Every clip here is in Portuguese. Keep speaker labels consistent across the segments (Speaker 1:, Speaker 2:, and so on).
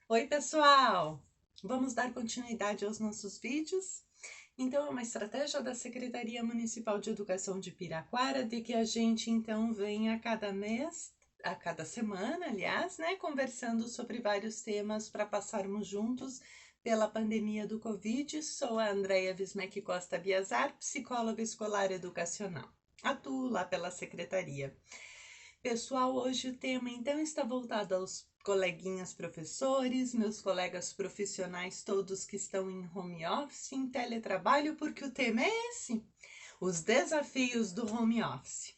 Speaker 1: Oi, pessoal! Vamos dar continuidade aos nossos vídeos? Então, é uma estratégia da Secretaria Municipal de Educação de Piraquara de que a gente, então, venha a cada mês, a cada semana, aliás, né, conversando sobre vários temas para passarmos juntos pela pandemia do Covid. Sou a Andréia Vismec Costa Biazar, psicóloga escolar educacional. Atuo lá pela Secretaria. Pessoal, hoje o tema então está voltado aos coleguinhas professores, meus colegas profissionais todos que estão em home office, em teletrabalho, porque o tema é esse: os desafios do home office.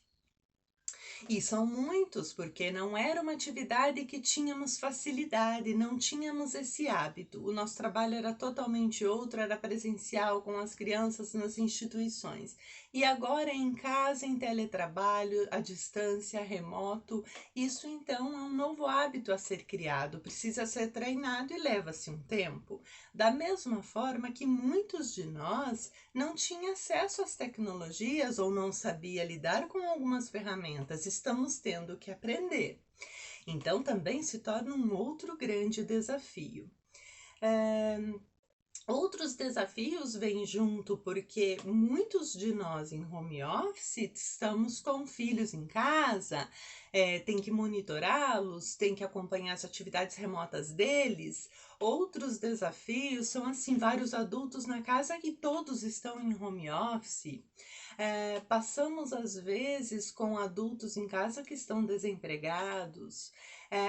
Speaker 1: E são muitos, porque não era uma atividade que tínhamos facilidade, não tínhamos esse hábito. O nosso trabalho era totalmente outro, era presencial com as crianças nas instituições. E agora em casa, em teletrabalho, à distância, remoto, isso então é um novo hábito a ser criado, precisa ser treinado e leva-se um tempo. Da mesma forma que muitos de nós não tinha acesso às tecnologias ou não sabia lidar com algumas ferramentas, estamos tendo que aprender. Então também se torna um outro grande desafio. É, Outros desafios vêm junto porque muitos de nós em home office estamos com filhos em casa, tem que monitorá-los, tem que acompanhar as atividades remotas deles. Outros desafios são assim vários adultos na casa que todos estão em home office. Passamos às vezes com adultos em casa que estão desempregados.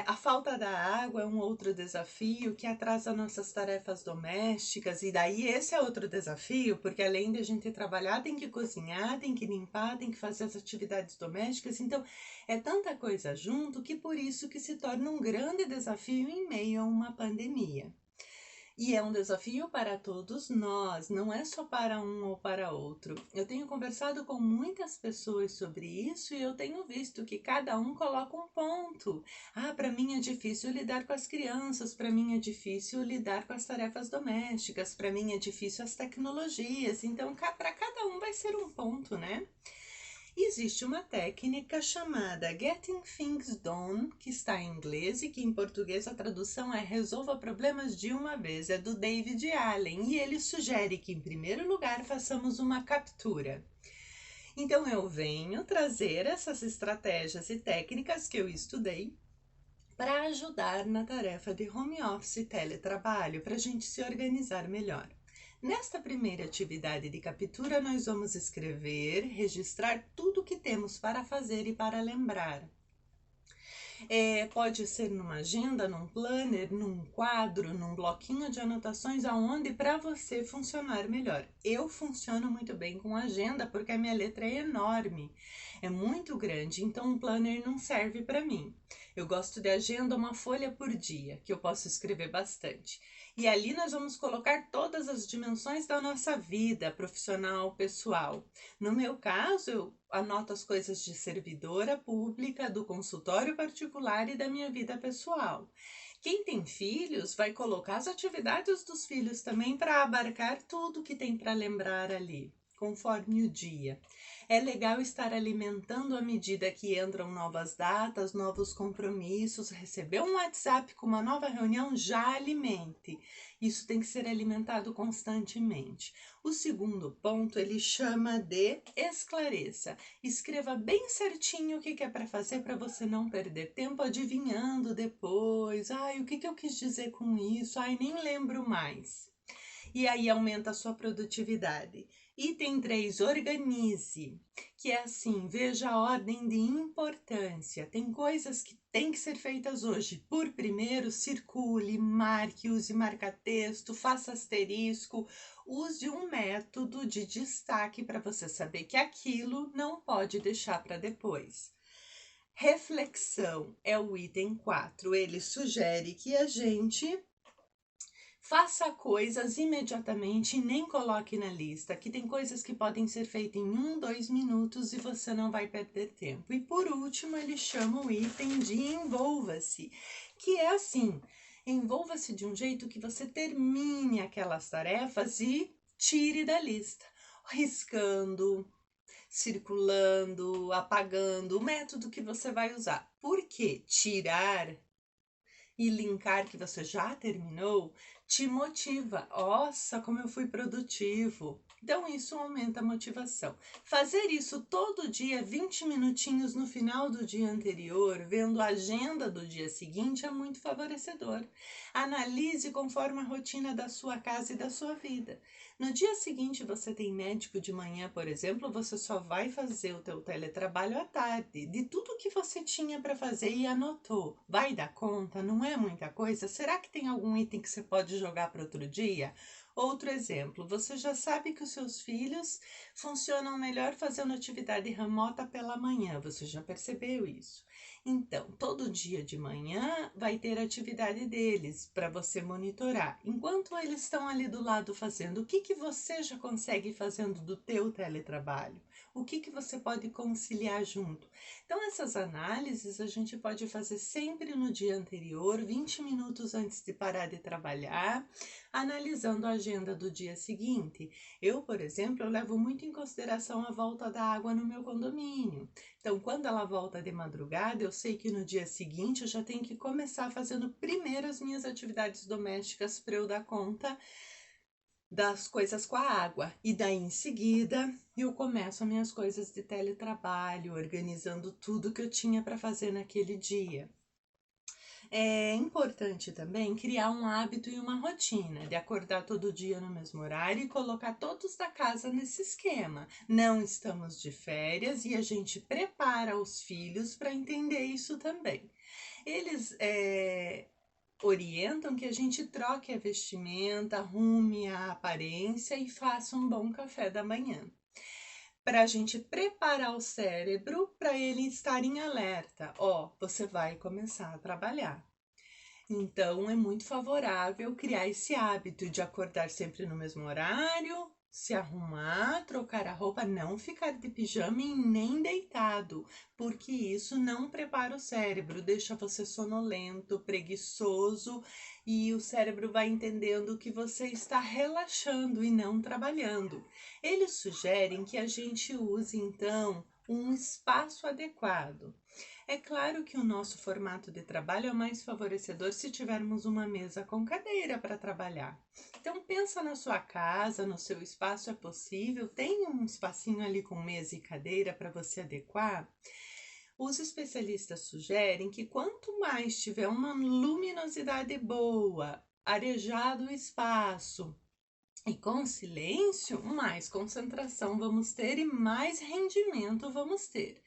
Speaker 1: A falta da água é um outro desafio que atrasa nossas tarefas domésticas, e daí esse é outro desafio, porque além de a gente trabalhar, tem que cozinhar, tem que limpar, tem que fazer as atividades domésticas, então é tanta coisa junto que por isso que se torna um grande desafio em meio a uma pandemia. E é um desafio para todos nós, não é só para um ou para outro. Eu tenho conversado com muitas pessoas sobre isso e eu tenho visto que cada um coloca um ponto. Ah, para mim é difícil lidar com as crianças, para mim é difícil lidar com as tarefas domésticas, para mim é difícil as tecnologias. Então, para cada um vai ser um ponto, né? Existe uma técnica chamada Getting Things Done, que está em inglês e que em português a tradução é Resolva problemas de uma vez, é do David Allen, e ele sugere que, em primeiro lugar, façamos uma captura. Então, eu venho trazer essas estratégias e técnicas que eu estudei para ajudar na tarefa de home office e teletrabalho, para a gente se organizar melhor. Nesta primeira atividade de captura, nós vamos escrever, registrar tudo o que temos para fazer e para lembrar. Pode ser numa agenda, num planner, num quadro, num bloquinho de anotações, aonde para você funcionar melhor. Eu funciono muito bem com agenda porque a minha letra é enorme, é muito grande, então um planner não serve para mim. Eu gosto de agenda uma folha por dia, que eu posso escrever bastante. E ali nós vamos colocar todas as dimensões da nossa vida, profissional, pessoal. No meu caso, eu anoto as coisas de servidora pública, do consultório particular e da minha vida pessoal. Quem tem filhos vai colocar as atividades dos filhos também para abarcar tudo que tem para lembrar ali, conforme o dia. É legal estar alimentando à medida que entram novas datas, novos compromissos. Receber um WhatsApp com uma nova reunião, já alimente. Isso tem que ser alimentado constantemente. O segundo ponto ele chama de esclareça. Escreva bem certinho o que é para fazer para você não perder tempo adivinhando depois. Ai, o que eu quis dizer com isso? Ai, nem lembro mais. E aí aumenta a sua produtividade. Item 3, organize, que é assim, veja a ordem de importância. Tem coisas que têm que ser feitas hoje. Por primeiro, circule, marque, use marca-texto, faça asterisco, use um método de destaque para você saber que aquilo não pode deixar para depois. Reflexão é o item 4. Ele sugere que a gente faça coisas imediatamente e nem coloque na lista, que tem coisas que podem ser feitas em 2 minutos e você não vai perder tempo. E por último, ele chama o item de envolva-se, que é assim, envolva-se de um jeito que você termine aquelas tarefas e tire da lista, riscando, circulando, apagando, o método que você vai usar. Por que tirar e linkar que você já terminou, te motiva. Nossa, como eu fui produtivo. Então, isso aumenta a motivação. Fazer isso todo dia, 20 minutinhos no final do dia anterior, vendo a agenda do dia seguinte, é muito favorecedor. Analise conforme a rotina da sua casa e da sua vida. No dia seguinte, você tem médico de manhã, por exemplo, você só vai fazer o teu teletrabalho à tarde. De tudo que você tinha para fazer e anotou, vai dar conta? Não é muita coisa? Será que tem algum item que você pode jogar para outro dia? Outro exemplo, você já sabe que os seus filhos funcionam melhor fazendo atividade remota pela manhã, você já percebeu isso? Então, todo dia de manhã vai ter atividade deles para você monitorar. Enquanto eles estão ali do lado fazendo, o que você já consegue fazendo do teu teletrabalho? O que você pode conciliar junto? Então, essas análises a gente pode fazer sempre no dia anterior, 20 minutos antes de parar de trabalhar, analisando a agenda do dia seguinte. Eu, por exemplo, eu levo muito em consideração a volta da água no meu condomínio. Então, quando ela volta de madrugada, eu sei que no dia seguinte eu já tenho que começar fazendo primeiro as minhas atividades domésticas para eu dar conta das coisas com a água. E daí, em seguida, eu começo as minhas coisas de teletrabalho, organizando tudo que eu tinha para fazer naquele dia. É importante também criar um hábito e uma rotina de acordar todo dia no mesmo horário e colocar todos da casa nesse esquema. Não estamos de férias e a gente prepara os filhos para entender isso também. Eles orientam que a gente troque a vestimenta, arrume a aparência e faça um bom café da manhã, para a gente preparar o cérebro para ele estar em alerta. Ó, você vai começar a trabalhar. Então, é muito favorável criar esse hábito de acordar sempre no mesmo horário, se arrumar, trocar a roupa, não ficar de pijama e nem deitado, porque isso não prepara o cérebro, deixa você sonolento, preguiçoso e o cérebro vai entendendo que você está relaxando e não trabalhando. Eles sugerem que a gente use então um espaço adequado. É claro que o nosso formato de trabalho é mais favorecedor se tivermos uma mesa com cadeira para trabalhar. Então pensa na sua casa, no seu espaço, é possível? Tem um espacinho ali com mesa e cadeira para você adequar? Os especialistas sugerem que quanto mais tiver uma luminosidade boa, arejado o espaço e com silêncio, mais concentração vamos ter e mais rendimento vamos ter.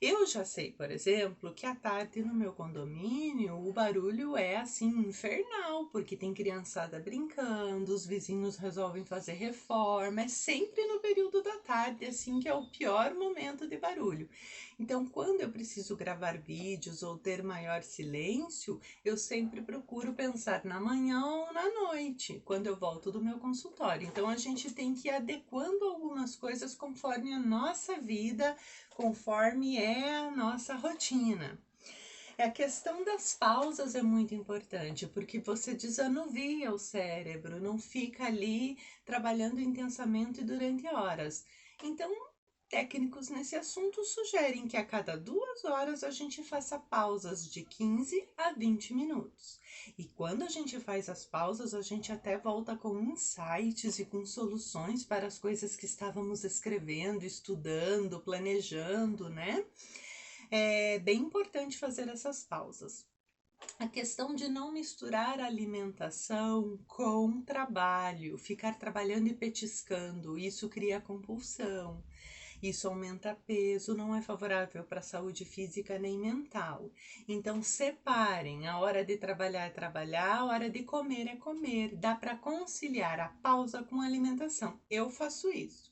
Speaker 1: Eu já sei, por exemplo, que à tarde no meu condomínio o barulho é assim infernal, porque tem criançada brincando, os vizinhos resolvem fazer reforma, é sempre no período da tarde, assim que é o pior momento de barulho. Então, quando eu preciso gravar vídeos ou ter maior silêncio, eu sempre procuro pensar na manhã ou na noite, quando eu volto do meu consultório. Então, a gente tem que ir adequando algumas coisas conforme a nossa vida, conforme é a nossa rotina. A questão das pausas é muito importante, porque você desanuvia o cérebro, não fica ali trabalhando intensamente durante horas. Então, técnicos nesse assunto sugerem que a cada 2 horas a gente faça pausas de 15 a 20 minutos. E quando a gente faz as pausas, a gente até volta com insights e com soluções para as coisas que estávamos escrevendo, estudando, planejando, né? É bem importante fazer essas pausas. A questão de não misturar alimentação com trabalho, ficar trabalhando e petiscando, isso cria compulsão. Isso aumenta peso, não é favorável para a saúde física nem mental. Então, separem. A hora de trabalhar é trabalhar, a hora de comer é comer. Dá para conciliar a pausa com a alimentação. Eu faço isso.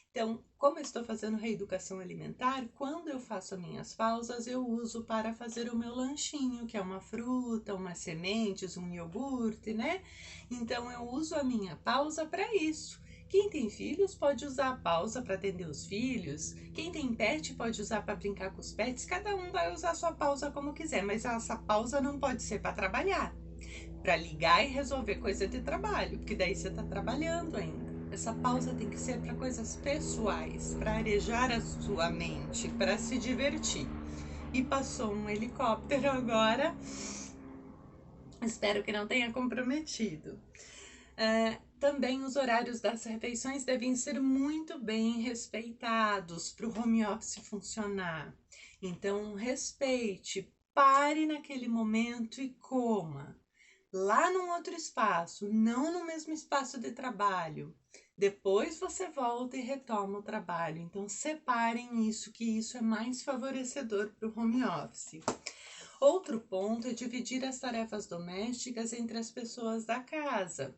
Speaker 1: Então, como eu estou fazendo reeducação alimentar, quando eu faço minhas pausas, eu uso para fazer o meu lanchinho, que é uma fruta, umas sementes, um iogurte, né? Então, eu uso a minha pausa para isso. Quem tem filhos pode usar a pausa para atender os filhos. Quem tem pet pode usar para brincar com os pets. Cada um vai usar a sua pausa como quiser, mas essa pausa não pode ser para trabalhar, para ligar e resolver coisa de trabalho, porque daí você está trabalhando ainda. Essa pausa tem que ser para coisas pessoais, para arejar a sua mente, para se divertir. E passou um helicóptero agora. Espero que não tenha comprometido. Também os horários das refeições devem ser muito bem respeitados para o home office funcionar. Então, respeite, pare naquele momento e coma. Lá num outro espaço, não no mesmo espaço de trabalho. Depois você volta e retoma o trabalho. Então, separem isso, que isso é mais favorecedor para o home office. Outro ponto é dividir as tarefas domésticas entre as pessoas da casa,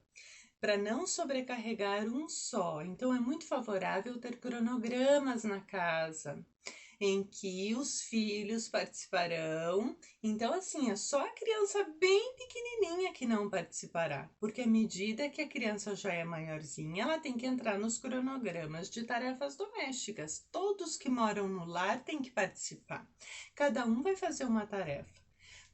Speaker 1: para não sobrecarregar um só. Então, é muito favorável ter cronogramas na casa, em que os filhos participarão. Então, assim, é só a criança bem pequenininha que não participará, porque à medida que a criança já é maiorzinha, ela tem que entrar nos cronogramas de tarefas domésticas. Todos que moram no lar têm que participar. Cada um vai fazer uma tarefa.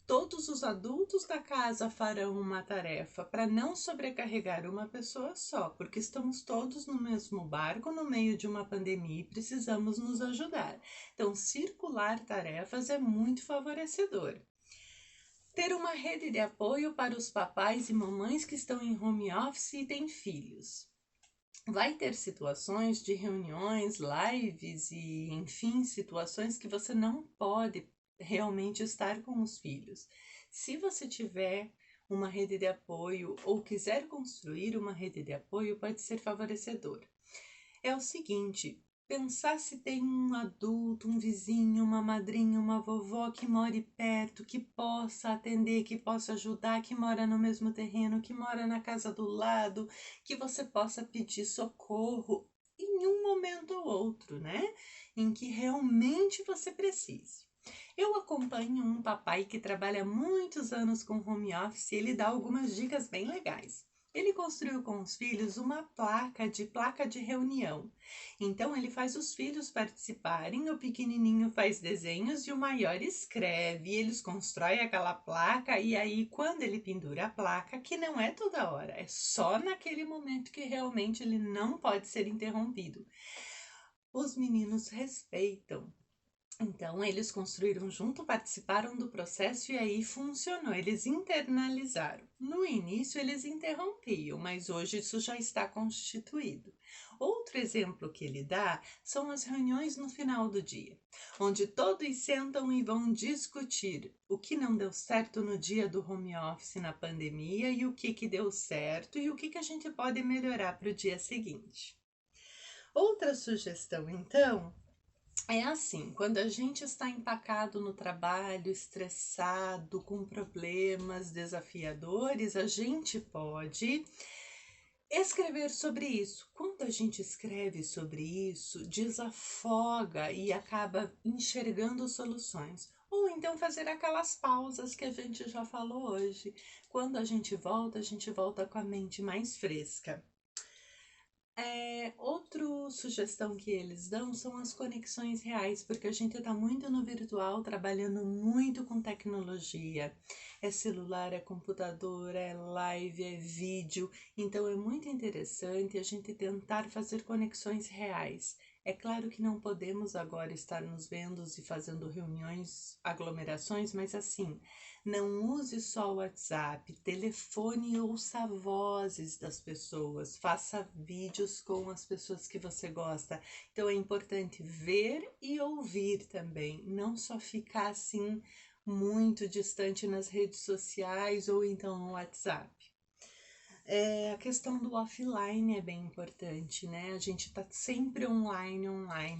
Speaker 1: Todos os adultos da casa farão uma tarefa para não sobrecarregar uma pessoa só, porque estamos todos no mesmo barco no meio de uma pandemia e precisamos nos ajudar. Então, circular tarefas é muito favorecedor. Ter uma rede de apoio para os papais e mamães que estão em home office e têm filhos. Vai ter situações de reuniões, lives e, enfim, situações que você não pode realmente estar com os filhos. Se você tiver uma rede de apoio ou quiser construir uma rede de apoio, pode ser favorecedor. É o seguinte, pensar se tem um adulto, um vizinho, uma madrinha, uma vovó que more perto, que possa atender, que possa ajudar, que mora no mesmo terreno, que mora na casa do lado, que você possa pedir socorro em um momento ou outro, né? Em que realmente você precise. Eu acompanho um papai que trabalha muitos anos com home office e ele dá algumas dicas bem legais. Ele construiu com os filhos uma placa de reunião. Então ele faz os filhos participarem, o pequenininho faz desenhos e o maior escreve. Eles constroem aquela placa e aí quando ele pendura a placa, que não é toda hora, é só naquele momento que realmente ele não pode ser interrompido. Os meninos respeitam. Então, eles construíram junto, participaram do processo e aí funcionou. Eles internalizaram. No início, eles interrompiam, mas hoje isso já está constituído. Outro exemplo que ele dá são as reuniões no final do dia, onde todos sentam e vão discutir o que não deu certo no dia do home office na pandemia e o que deu certo e o que a gente pode melhorar para o dia seguinte. Outra sugestão, então, é assim, quando a gente está empacado no trabalho, estressado, com problemas desafiadores, a gente pode escrever sobre isso. Quando a gente escreve sobre isso, desafoga e acaba enxergando soluções. Ou então fazer aquelas pausas que a gente já falou hoje. Quando a gente volta com a mente mais fresca. Outra sugestão que eles dão são as conexões reais, porque a gente está muito no virtual, trabalhando muito com tecnologia. É celular, é computador, é live, é vídeo. Então é muito interessante a gente tentar fazer conexões reais. É claro que não podemos agora estar nos vendo e fazendo reuniões, aglomerações, mas assim, não use só o WhatsApp, telefone e ouça vozes das pessoas, faça vídeos com as pessoas que você gosta. Então é importante ver e ouvir também, não só ficar assim muito distante nas redes sociais ou então no WhatsApp. A questão do offline é bem importante, né? A gente tá sempre online.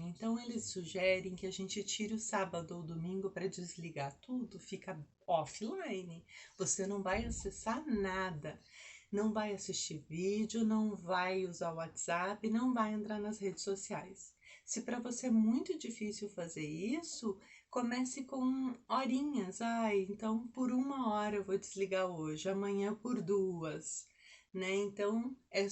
Speaker 1: Então, eles sugerem que a gente tire o sábado ou domingo para desligar tudo, fica offline. Você não vai acessar nada, não vai assistir vídeo, não vai usar o WhatsApp, não vai entrar nas redes sociais. Se para você é muito difícil fazer isso, comece com horinhas. Então por 1 hora eu vou desligar hoje, amanhã por 2. Né? Então, é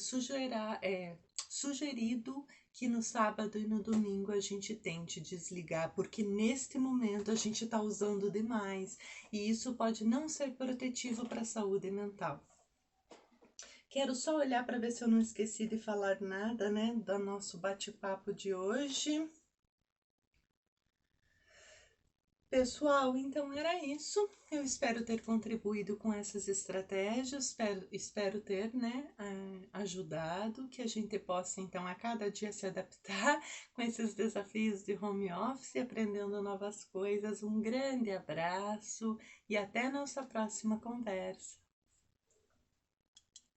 Speaker 1: sugerido que no sábado e no domingo a gente tente desligar, porque neste momento a gente está usando demais e isso pode não ser protetivo para a saúde mental. Quero só olhar para ver se eu não esqueci de falar nada, né, do nosso bate-papo de hoje. Pessoal, então era isso. Eu espero ter contribuído com essas estratégias, espero ter, né, ajudado, que a gente possa, então, a cada dia se adaptar com esses desafios de home office, aprendendo novas coisas. Um grande abraço e até nossa próxima conversa.